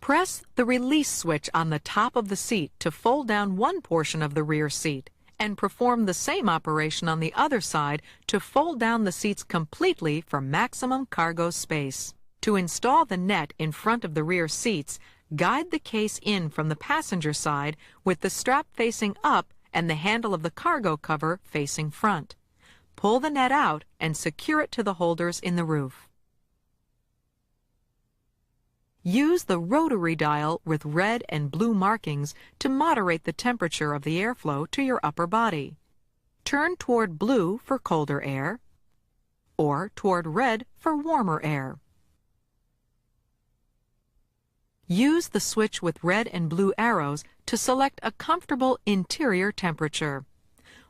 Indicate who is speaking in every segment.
Speaker 1: Press the release switch on the top of the seat to fold down one portion of the rear seat, and perform the same operation on the other side to fold down the seats completely for maximum cargo space. To install the net in front of the rear seats, guide the case in from the passenger side with the strap facing up and the handle of the cargo cover facing front. Pull the net out and secure it to the holders in the roof. Use the rotary dial with red and blue markings to moderate the temperature of the airflow to your upper body. Turn toward blue for colder air, or toward red for warmer air. Use the switch with red and blue arrows to select a comfortable interior temperature.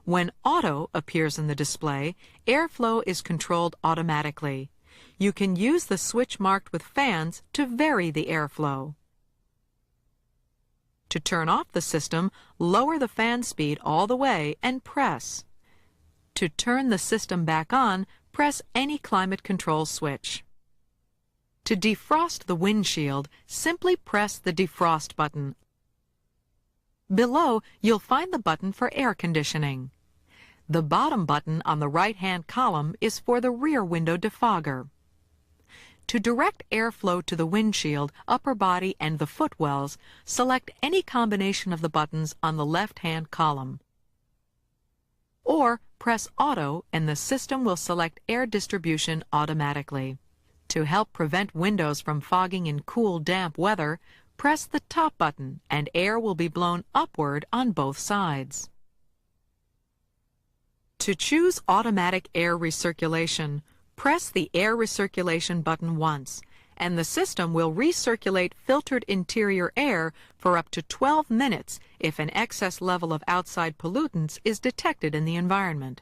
Speaker 1: When Auto appears in the display, airflow is controlled automatically. You can use the switch marked with fans to vary the airflow. To turn off the system, lower the fan speed all the way and press. To turn the system back on, press any climate control switch. To defrost the windshield, simply press the defrost button. Below, you'll find the button for air conditioning. The bottom button on the right-hand column is for the rear window defogger. To direct airflow to the windshield, upper body, and the footwells, select any combination of the buttons on the left-hand column. Or press Auto and the system will select air distribution automatically. To help prevent windows from fogging in cool, damp weather, press the top button and air will be blown upward on both sides. To choose automatic air recirculation, press the air recirculation button once, and the system will recirculate filtered interior air for up to 12 minutes if an excess level of outside pollutants is detected in the environment.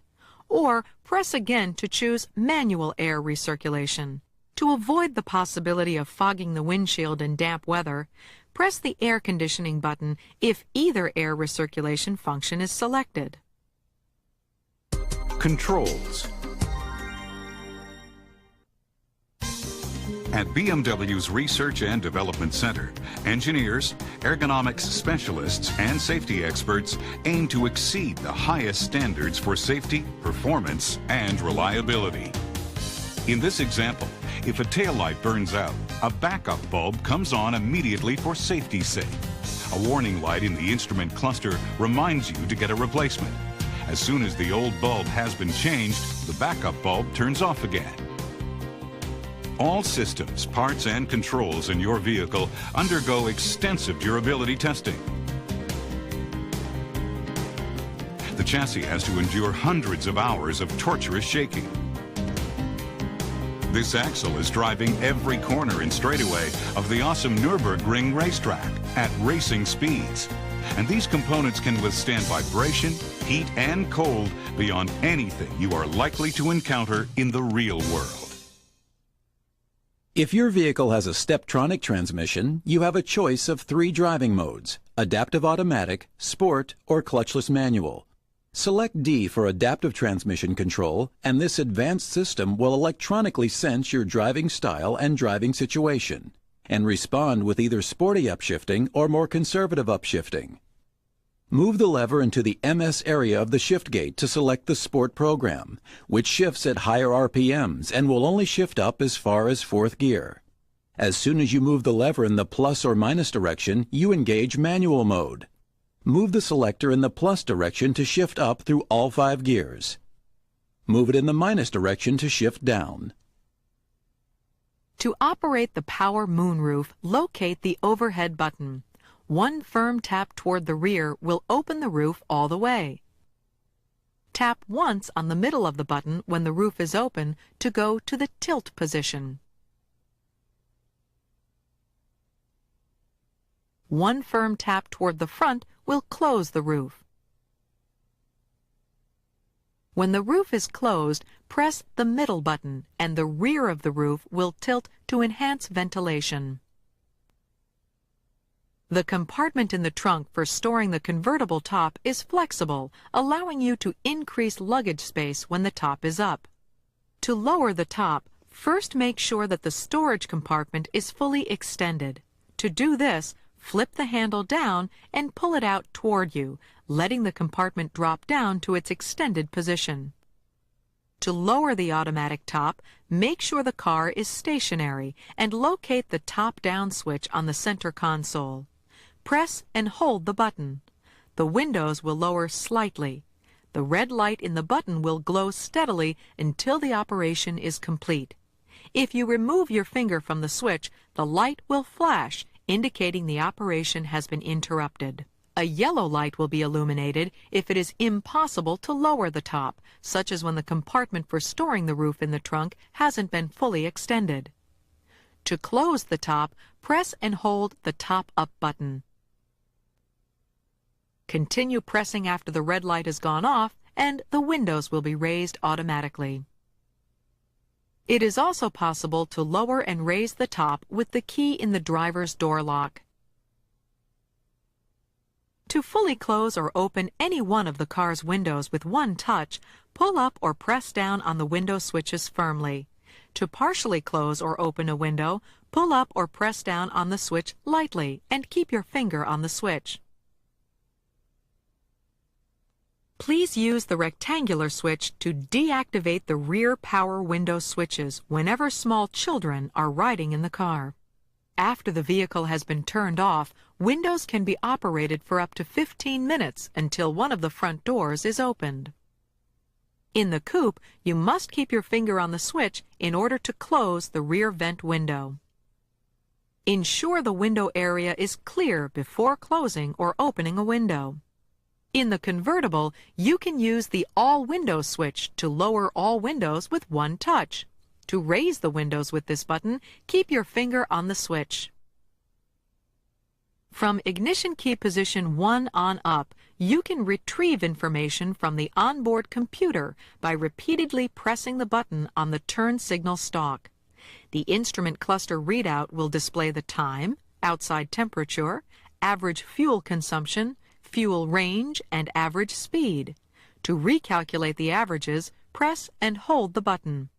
Speaker 1: Or press again to choose manual air recirculation. To avoid the possibility of fogging the windshield in damp weather, press the air conditioning button if either air recirculation function is selected.
Speaker 2: Controls. At BMW's Research and Development Center, engineers, ergonomics specialists, and safety experts aim to exceed the highest standards for safety, performance, and reliability. In this example, if a taillight burns out, a backup bulb comes on immediately for safety's sake. A warning light in the instrument cluster reminds you to get a replacement. As soon as the old bulb has been changed, the backup bulb turns off again. All systems, parts, and controls in your vehicle undergo extensive durability testing. The chassis has to endure hundreds of hours of torturous shaking. This axle is driving every corner and straightaway of the awesome Nürburgring racetrack at racing speeds. And these components can withstand vibration, heat, and cold beyond anything you are likely to encounter in the real world.
Speaker 3: If your vehicle has a Steptronic transmission, you have a choice of 3 driving modes: adaptive automatic, sport, or clutchless manual. Select D for adaptive transmission control, and this advanced system will electronically sense your driving style and driving situation, and respond with either sporty upshifting or more conservative upshifting. Move the lever into the MS area of the shift gate to select the Sport program, which shifts at higher RPMs and will only shift up as far as 4th gear. As soon as you move the lever in the plus or minus direction, you engage manual mode. Move the selector in the plus direction to shift up through all 5 gears. Move it in the minus direction to shift down.
Speaker 1: To operate the power moonroof, locate the overhead button. One firm tap toward the rear will open the roof all the way. Tap once on the middle of the button when the roof is open to go to the tilt position. One firm tap toward the front will close the roof. When the roof is closed, press the middle button and the rear of the roof will tilt to enhance ventilation. The compartment in the trunk for storing the convertible top is flexible, allowing you to increase luggage space when the top is up. To lower the top, first make sure that the storage compartment is fully extended. To do this, flip the handle down and pull it out toward you, letting the compartment drop down to its extended position. To lower the automatic top, make sure the car is stationary and locate the top-down switch on the center console. Press and hold the button. The windows will lower slightly. The red light in the button will glow steadily until the operation is complete. If you remove your finger from the switch, the light will flash, indicating the operation has been interrupted. A yellow light will be illuminated if it is impossible to lower the top, such as when the compartment for storing the roof in the trunk hasn't been fully extended. To close the top, press and hold the top up button. Continue pressing after the red light has gone off, and the windows will be raised automatically. It is also possible to lower and raise the top with the key in the driver's door lock. To fully close or open any one of the car's windows with one touch, pull up or press down on the window switches firmly. To partially close or open a window, pull up or press down on the switch lightly and keep your finger on the switch. Please use the rectangular switch to deactivate the rear power window switches whenever small children are riding in the car. After the vehicle has been turned off, windows can be operated for up to 15 minutes until one of the front doors is opened. In the coupe, you must keep your finger on the switch in order to close the rear vent window. Ensure the window area is clear before closing or opening a window. In the convertible, you can use the all windows switch to lower all windows with one touch. To raise the windows with this button, keep your finger on the switch. From ignition key position 1 on up, you can retrieve information from the onboard computer by repeatedly pressing the button on the turn signal stalk. The instrument cluster readout will display the time, outside temperature, average fuel consumption, fuel range, and average speed. To recalculate the averages, press and hold the button.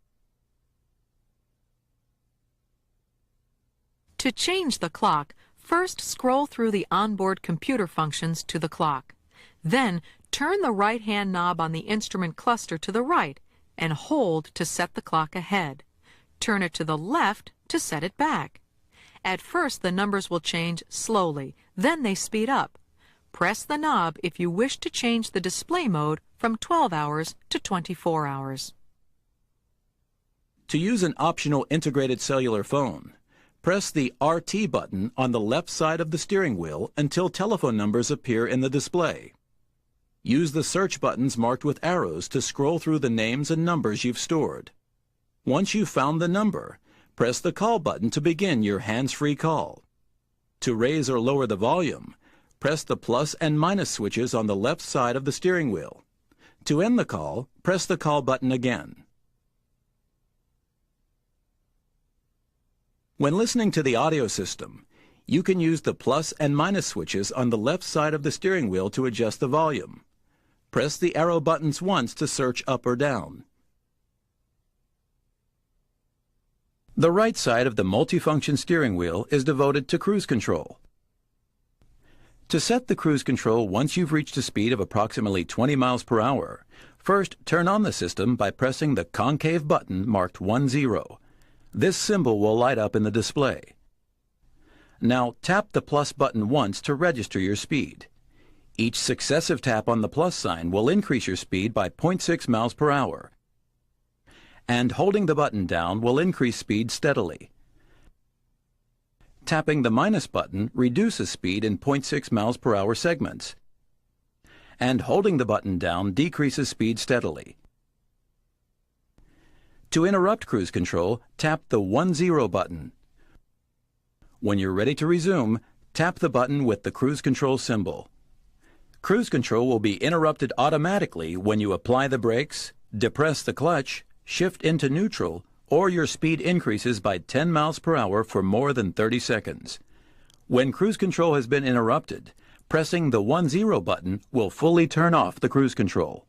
Speaker 1: To change the clock, first scroll through the onboard computer functions to the clock. Then turn the right-hand knob on the instrument cluster to the right and hold to set the clock ahead. Turn it to the left to set it back. At first, the numbers will change slowly, then they speed up. Press the knob if you wish to change the display mode from 12 hours to 24 hours.
Speaker 3: To use an optional integrated cellular phone, press the RT button on the left side of the steering wheel until telephone numbers appear in the display. Use the search buttons marked with arrows to scroll through the names and numbers you've stored. Once you've found the number, press the call button to begin your hands-free call. To raise or lower the volume, press the plus and minus switches on the left side of the steering wheel. To end the call, press the call button again. When listening to the audio system, you can use the plus and minus switches on the left side of the steering wheel to adjust the volume. Press the arrow buttons once to search up or down. The right side of the multifunction steering wheel is devoted to cruise control. To set the cruise control once you've reached a speed of approximately 20 miles per hour, first turn on the system by pressing the concave button marked 10. This symbol will light up in the display. Now tap the plus button once to register your speed. Each successive tap on the plus sign will increase your speed by 0.6 miles per hour. And holding the button down will increase speed steadily. Tapping the minus button reduces speed in 0.6 miles per hour segments. And holding the button down decreases speed steadily. To interrupt cruise control, tap the 10 button. When you're ready to resume, tap the button with the cruise control symbol. Cruise control will be interrupted automatically when you apply the brakes, depress the clutch, shift into neutral, or your speed increases by 10 miles per hour for more than 30 seconds. When cruise control has been interrupted, pressing the 10 button will fully turn off the cruise control.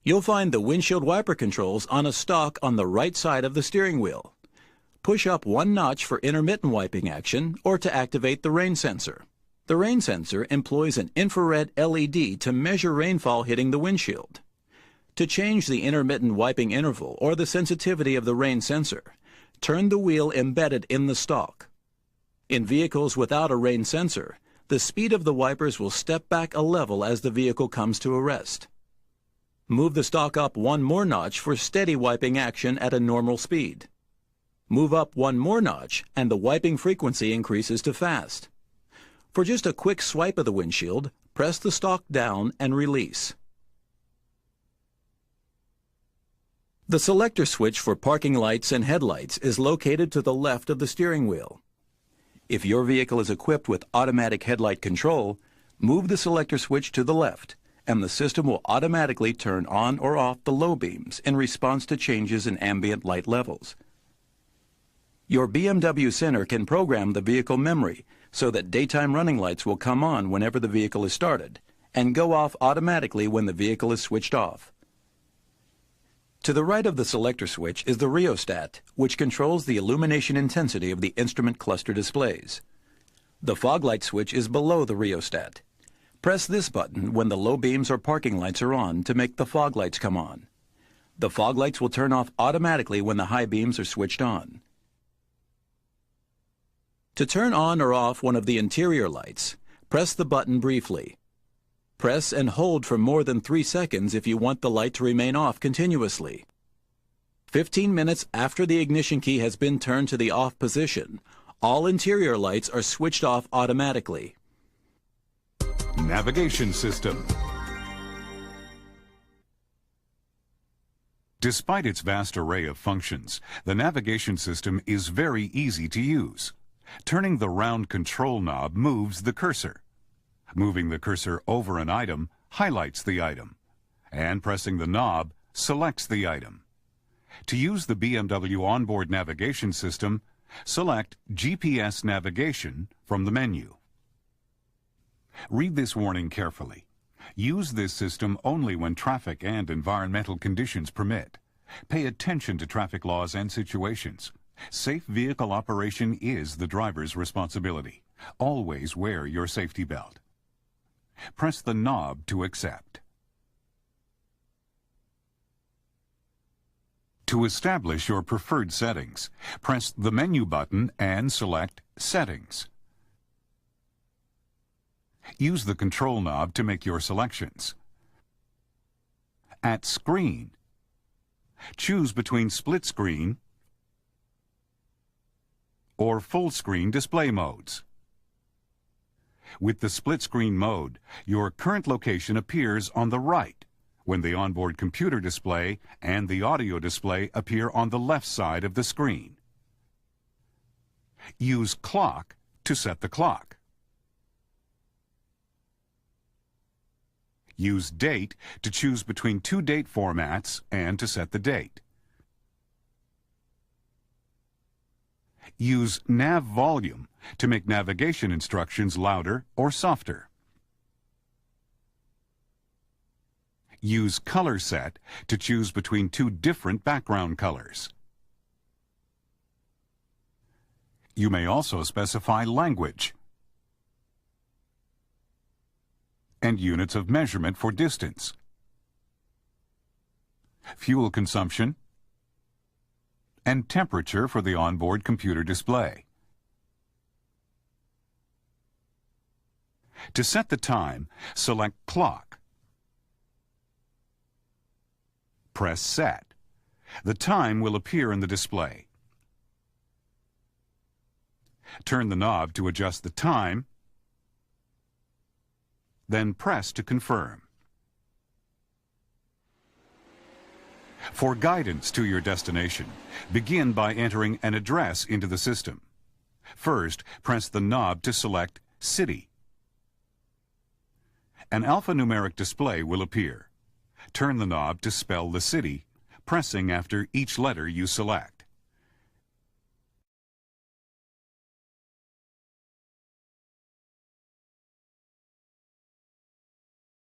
Speaker 3: You'll find the windshield wiper controls on a stalk on the right side of the steering wheel. Push up one notch for intermittent wiping action or to activate the rain sensor. The rain sensor employs an infrared LED to measure rainfall hitting the windshield. To change the intermittent wiping interval or the sensitivity of the rain sensor, turn the wheel embedded in the stalk. In vehicles without a rain sensor, the speed of the wipers will step back a level as the vehicle comes to a rest. Move the stalk up one more notch for steady wiping action at a normal speed. Move up one more notch and the wiping frequency increases to fast. For just a quick swipe of the windshield, press the stalk down and release. The selector switch for parking lights and headlights is located to the left of the steering wheel. If your vehicle is equipped with automatic headlight control, move the selector switch to the left, and the system will automatically turn on or off the low beams in response to changes in ambient light levels. Your BMW Center can program the vehicle memory so that daytime running lights will come on whenever the vehicle is started and go off automatically when the vehicle is switched off. To the right of the selector switch is the rheostat, which controls the illumination intensity of the instrument cluster displays. The fog light switch is below the rheostat. Press this button when the low beams or parking lights are on to make the fog lights come on. The fog lights will turn off automatically when the high beams are switched on. To turn on or off one of the interior lights, press the button briefly. Press and hold for more than 3 seconds if you want the light to remain off continuously. 15 minutes after the ignition key has been turned to the off position, all interior lights are switched off automatically.
Speaker 2: Navigation system. Despite its vast array of functions, the navigation system is very easy to use. Turning the round control knob moves the cursor. Moving the cursor over an item highlights the item, and pressing the knob selects the item. To use the BMW onboard navigation system, select GPS navigation from the menu. Read this warning carefully. Use this system only when traffic and environmental conditions permit. Pay attention to traffic laws and situations. Safe vehicle operation is the driver's responsibility. Always wear your safety belt. Press the knob to accept. To establish your preferred settings, press the menu button and select Settings. Use the control knob to make your selections. At Screen, choose between split screen or full screen display modes. With the split screen mode, your current location appears on the right, when the onboard computer display and the audio display appear on the left side of the screen. Use Clock to set the clock. Use Date to choose between 2 date formats and to set the date. Use Nav Volume to make navigation instructions louder or softer. Use Color Set to choose between 2 different background colors. You may also specify language and units of measurement for distance, fuel consumption, and temperature for the onboard computer display. To set the time, select Clock. Press Set. The time will appear in the display. Turn the knob to adjust the time, then press to confirm. For guidance to your destination, begin by entering an address into the system. First, press the knob to select City. An alphanumeric display will appear. Turn the knob to spell the city, pressing after each letter you select.